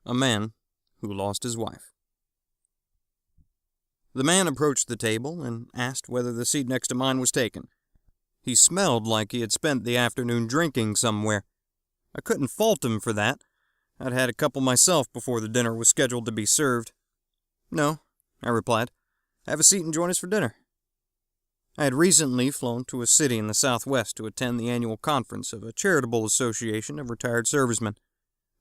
A man who lost his wife. The man approached the table and asked whether the seat next to mine was taken. He smelled like he had spent the afternoon drinking somewhere. I couldn't fault him for that. I'd had a couple myself before the dinner was scheduled to be served. "No," I replied. "Have a seat and join us for dinner." I had recently flown to a city in the Southwest to attend the annual conference of a charitable association of retired servicemen.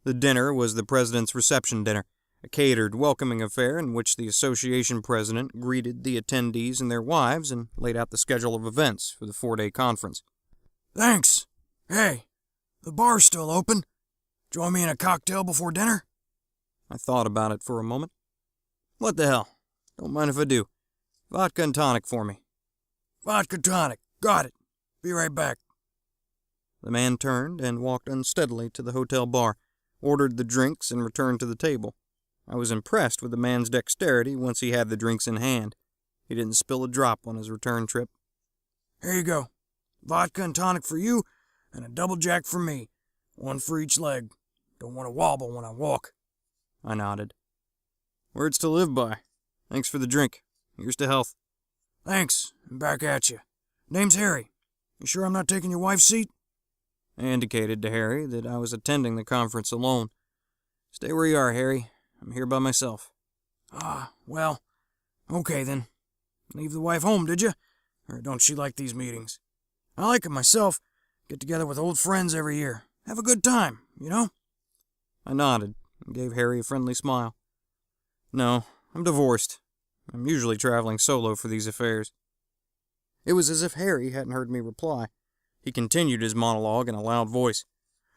The dinner was the president's reception dinner, a catered, welcoming affair in which the association president greeted the attendees and their wives and laid out the schedule of events for the 4-day conference. "Thanks. Hey, the bar's still open. Join me in a cocktail before dinner?" I thought about it for a moment. "What the hell? Don't mind if I do. Vodka and tonic for me." "Vodka tonic. Got it. Be right back." The man turned and walked unsteadily to the hotel bar, ordered the drinks, and returned to the table. I was impressed with the man's dexterity once he had the drinks in hand. He didn't spill a drop on his return trip. "Here you go. Vodka and tonic for you, and a double jack for me. One for each leg. Don't want to wobble when I walk." I nodded. "Words to live by. Thanks for the drink. Here's to health." "Thanks, and back at you. Name's Harry. You sure I'm not taking your wife's seat?" I indicated to Harry that I was attending the conference alone. "Stay where you are, Harry. I'm here by myself." Well, okay then. Leave the wife home, did you? Or don't she like these meetings? I like 'em myself. Get together with old friends every year. Have a good time, you know?" I nodded and gave Harry a friendly smile. "No, I'm divorced. I'm usually traveling solo for these affairs." It was as if Harry hadn't heard me reply. He continued his monologue in a loud voice.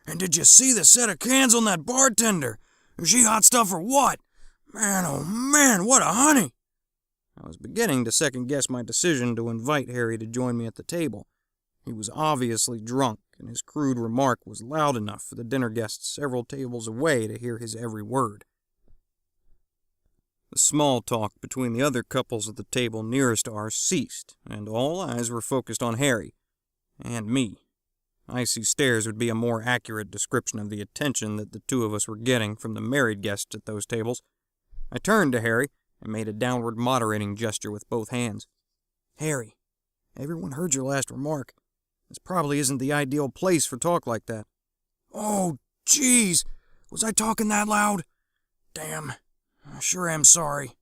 "And did you see the set of cans on that bartender? Is she hot stuff or what? Man, oh man, what a honey!" I was beginning to second-guess my decision to invite Harry to join me at the table. He was obviously drunk, and his crude remark was loud enough for the dinner guests several tables away to hear his every word. The small talk between the other couples at the table nearest to ours ceased, and all eyes were focused on Harry and me. Icy stares would be a more accurate description of the attention that the two of us were getting from the married guests at those tables. I turned to Harry and made a downward moderating gesture with both hands. "Harry, everyone heard your last remark. This probably isn't the ideal place for talk like that." "Oh, jeez. Was I talking that loud? Damn. I sure am sorry.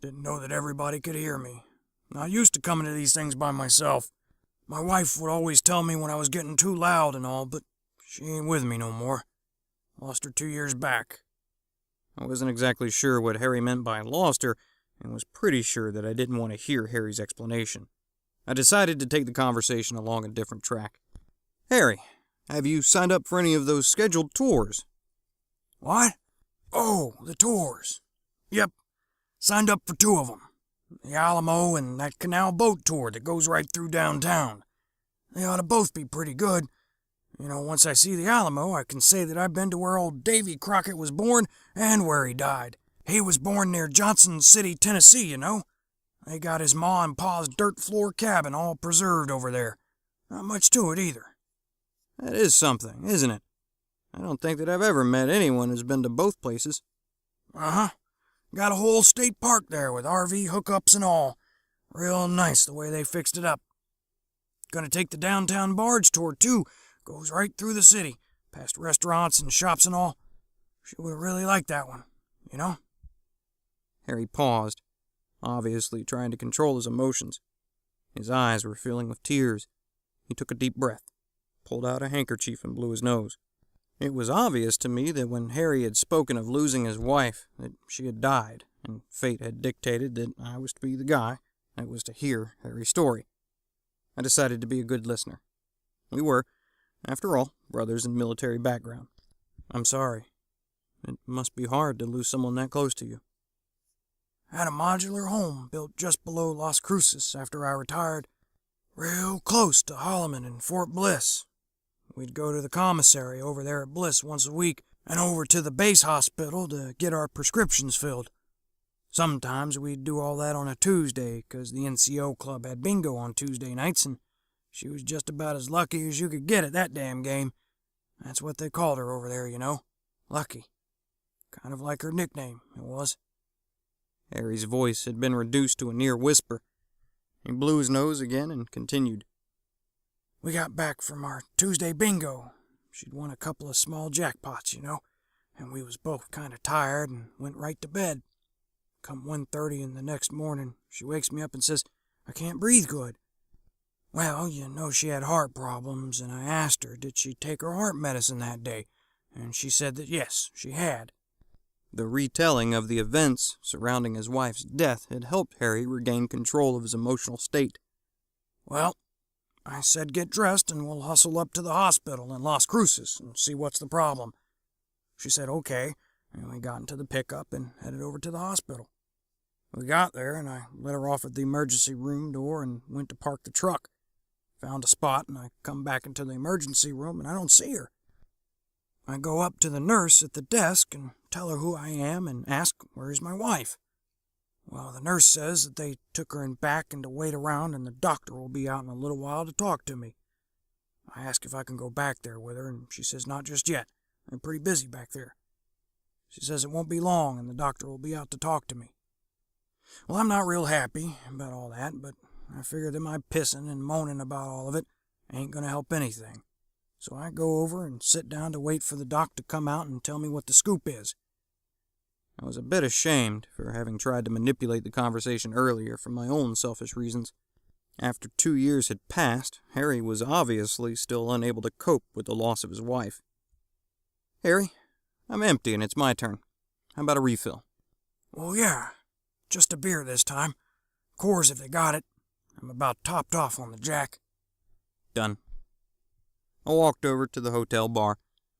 Didn't know that everybody could hear me. Not used to coming to these things by myself. My wife would always tell me when I was getting too loud and all, but she ain't with me no more. Lost her 2 years back." I wasn't exactly sure what Harry meant by lost her, and was pretty sure that I didn't want to hear Harry's explanation. I decided to take the conversation along a different track. "Harry, have you signed up for any of those scheduled tours?" "What? Oh, the tours. Yep. Signed up for 2 of them. The Alamo and that canal boat tour that goes right through downtown. They ought to both be pretty good. You know, once I see the Alamo, I can say that I've been to where old Davy Crockett was born and where he died. He was born near Johnson City, Tennessee, you know. They got his ma and pa's dirt floor cabin all preserved over there. Not much to it either." That is something, isn't it? I don't think that I've ever met anyone who's been to both places. Uh-huh. Got a whole state park there with RV hookups and all. Real nice the way they fixed it up. Gonna take the downtown barge tour, too. Goes right through the city, past restaurants and shops and all. She would really like that one, you know?" Harry paused, obviously trying to control his emotions. His eyes were filling with tears. He took a deep breath, pulled out a handkerchief, and blew his nose. It was obvious to me that when Harry had spoken of losing his wife, that she had died, and fate had dictated that I was to be the guy that was to hear Harry's story. I decided to be a good listener. We were, after all, brothers in military background. "I'm sorry. It must be hard to lose someone that close to you." "Had a modular home built just below Las Cruces after I retired. Real close to Holloman and Fort Bliss. We'd go to the commissary over there at Bliss once a week and over to the base hospital to get our prescriptions filled. Sometimes we'd do all that on a Tuesday, 'cause the NCO club had bingo on Tuesday nights, and she was just about as lucky as you could get at that damn game. That's what they called her over there, you know. Lucky. Kind of like her nickname, it was. Harry's voice had been reduced to a near whisper. He blew his nose again and continued. We got back from our Tuesday bingo. She'd won a couple of small jackpots, and we was both kind of tired and went right to bed. Come 1:30 in the next morning, she wakes me up and says, I can't breathe good. Well, she had heart problems, and I asked her did she take her heart medicine that day, and she said that yes, she had. The retelling of the events surrounding his wife's death had helped Harry regain control of his emotional state. Well, I said get dressed and we'll hustle up to the hospital in Las Cruces and see what's the problem. She said okay, and we got into the pickup and headed over to the hospital. We got there, and I let her off at the emergency room door and went to park the truck. Found a spot, and I come back into the emergency room, and I don't see her. I go up to the nurse at the desk and tell her who I am and ask where's my wife. Well, the nurse says that they took her in back and to wait around, and the doctor will be out in a little while to talk to me. I ask if I can go back there with her, and she says not just yet. I'm pretty busy back there. She says it won't be long, and the doctor will be out to talk to me. Well, I'm not real happy about all that, but I figure that my pissing and moaning about all of it ain't going to help anything. So I go over and sit down to wait for the doc to come out and tell me what the scoop is. I was a bit ashamed for having tried to manipulate the conversation earlier for my own selfish reasons. After 2 years had passed, Harry was obviously still unable to cope with the loss of his wife. Harry, I'm empty and it's my turn. How about a refill? Well, yeah. Just a beer this time. Coors if they got it. I'm about topped off on the Jack. Done. I walked over to the hotel bar,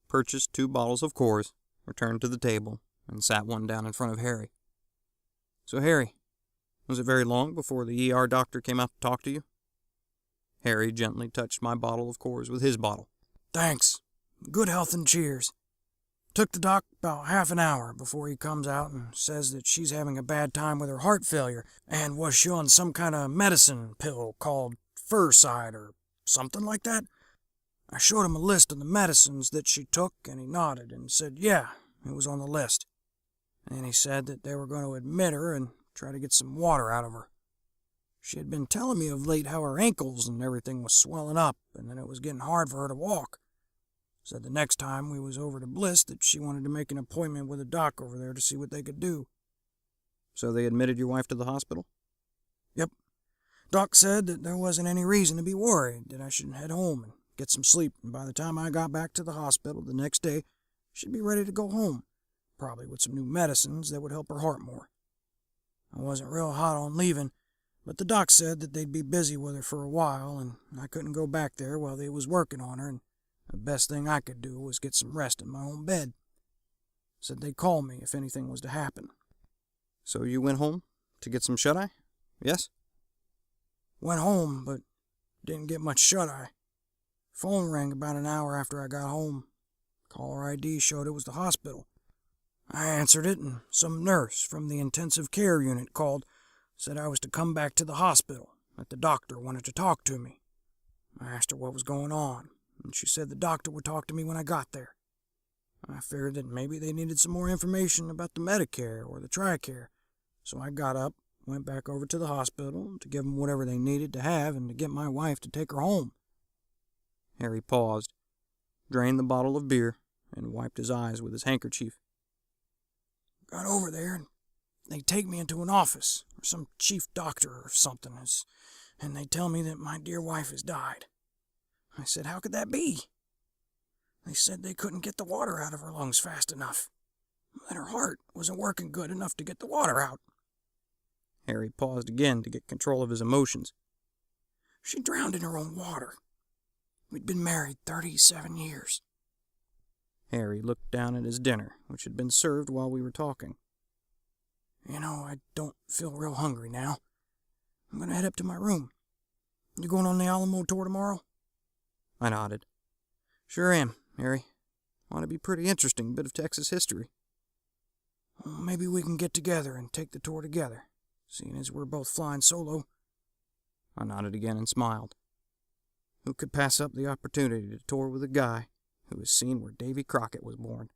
purchased 2 bottles of Coors, returned to the table, and sat one down in front of Harry. So, Harry, was it very long before the ER doctor came out to talk to you? Harry gently touched my bottle of Coors with his bottle. Thanks. Good health and cheers. Took the doc about half an hour before he comes out and says that she's having a bad time with her heart failure and was she on some kind of medicine pill called Furside or something like that. I showed him a list of the medicines that she took, and he nodded and said, yeah, it was on the list. And he said that they were going to admit her and try to get some water out of her. She had been telling me of late how her ankles and everything was swelling up, and that it was getting hard for her to walk. Said the next time we was over to Bliss that she wanted to make an appointment with a doc over there to see what they could do. So they admitted your wife to the hospital? Yep. Doc said that there wasn't any reason to be worried, that I should head home and get some sleep, and by the time I got back to the hospital the next day, she'd be ready to go home, probably with some new medicines that would help her heart more. I wasn't real hot on leaving, but the doc said that they'd be busy with her for a while, and I couldn't go back there while they was working on her, and the best thing I could do was get some rest in my own bed. Said they'd call me if anything was to happen. So you went home to get some shut-eye? Yes? Went home, but didn't get much shut-eye. Phone rang about an hour after I got home. Caller ID showed it was the hospital. I answered it, and some nurse from the intensive care unit called, said I was to come back to the hospital, that the doctor wanted to talk to me. I asked her what was going on, and she said the doctor would talk to me when I got there. I figured that maybe they needed some more information about the Medicare or the TRICARE, so I got up, went back over to the hospital to give them whatever they needed to have and to get my wife to take her home. Harry paused, drained the bottle of beer, and wiped his eyes with his handkerchief. Got over there, and they take me into an office, or some chief doctor or something, and they tell me that my dear wife has died. I said, how could that be? They said they couldn't get the water out of her lungs fast enough, that her heart wasn't working good enough to get the water out. Harry paused again to get control of his emotions. She drowned in her own water. We'd been married 37 years. Harry looked down at his dinner, which had been served while we were talking. I don't feel real hungry now. I'm going to head up to my room. You going on the Alamo tour tomorrow? I nodded. Sure am, Harry. Ought to be pretty interesting bit of Texas history. Well, maybe we can get together and take the tour together, seeing as we're both flying solo. I nodded again and smiled. Who could pass up the opportunity to tour with a guy who was seen where Davy Crockett was born?